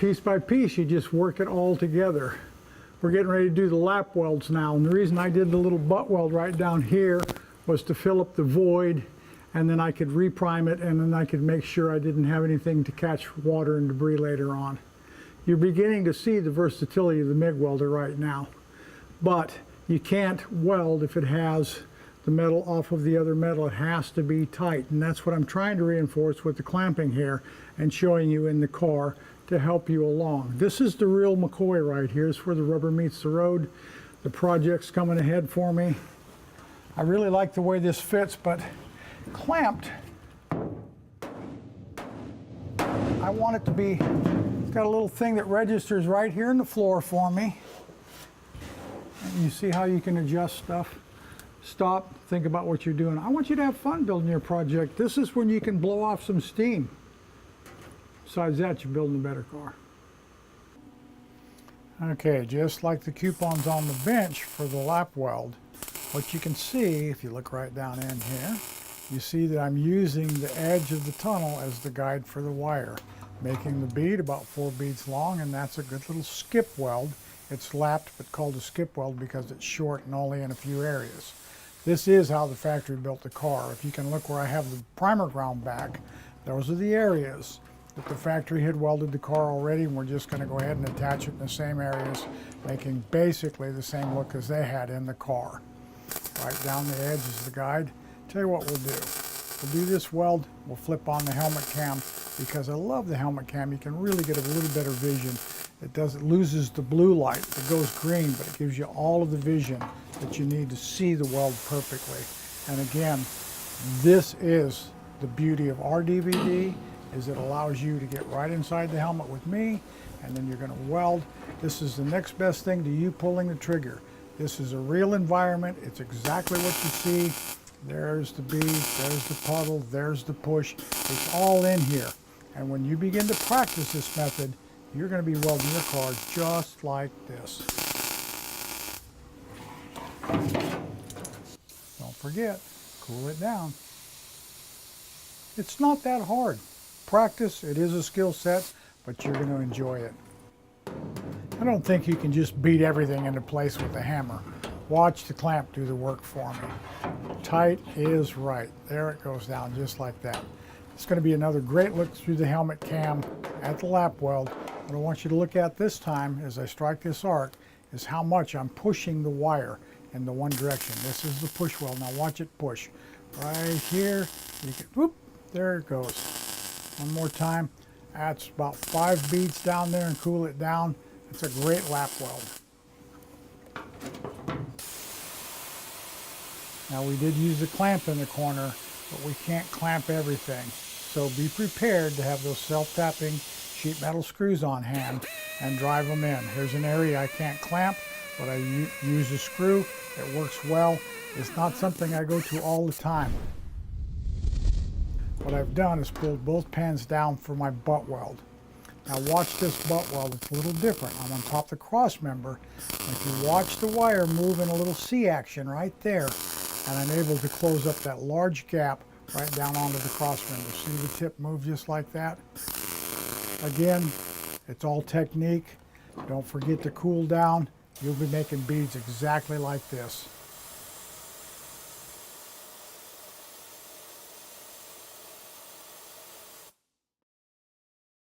piece by piece, you just work it all together. We're getting ready to do the lap welds now, and the reason I did the little butt weld right down here was to fill up the void, and then I could reprime it, and then I could make sure I didn't have anything to catch water and debris later on. You're beginning to see the versatility of the MIG welder right now, but you can't weld if it has the metal off of the other metal. It has to be tight, and that's what I'm trying to reinforce with the clamping here and showing you in the car to help you along. This is the real McCoy right here. It's where the rubber meets the road. The project's coming ahead for me. I really like the way this fits, but clamped, I want it to be, it's got a little thing that registers right here in the floor for me. And you see how you can adjust stuff. Stop, think about what you're doing. I want you to have fun building your project. This is when you can blow off some steam. Besides that, you're building a better car. Okay, just like the coupons on the bench for the lap weld, what you can see, if you look right down in here, you see that I'm using the edge of the tunnel as the guide for the wire, making the bead about 4 beads long, and that's a good little skip weld. It's lapped but called a skip weld because it's short and only in a few areas. This is how the factory built the car. If you can look where I have the primer ground back, those are the areas that the factory had welded the car already, and we're just going to go ahead and attach it in the same areas, making basically the same look as they had in the car. Right down the edge is the guide. Tell you what we'll do. We'll do this weld, we'll flip on the helmet cam, because I love the helmet cam. You can really get a little better vision. It loses the blue light, it goes green, but it gives you all of the vision that you need to see the weld perfectly. And again, this is the beauty of our DVD, is it allows you to get right inside the helmet with me, and then you're going to weld. This is the next best thing to you pulling the trigger. This is a real environment. It's exactly what you see. There's the bead, there's the puddle, there's the push. It's all in here. And when you begin to practice this method, you're going to be welding your car just like this. Don't forget, cool it down. It's not that hard. Practice, it is a skill set, but you're going to enjoy it. I don't think you can just beat everything into place with a hammer. Watch the clamp do the work for me. Tight is right. There it goes down just like that. It's going to be another great look through the helmet cam at the lap weld. What I want you to look at this time as I strike this arc is how much I'm pushing the wire in the one direction. This is the push weld. Now watch it push. Right here, you can, whoop, there it goes. One more time. That's about 5 beads down there and cool it down. It's a great lap weld. Now we did use a clamp in the corner, but we can't clamp everything. So be prepared to have those self-tapping sheet metal screws on hand and drive them in. Here's an area I can't clamp, but I use a screw. It works well. It's not something I go to all the time. What I've done is pulled both pans down for my butt weld. Now watch this butt weld, it's a little different. I'm on top of the cross member. If you watch the wire move in a little C action right there, and I'm able to close up that large gap right down onto the cross member. See the tip move just like that? Again, it's all technique. Don't forget to cool down. You'll be making beads exactly like this.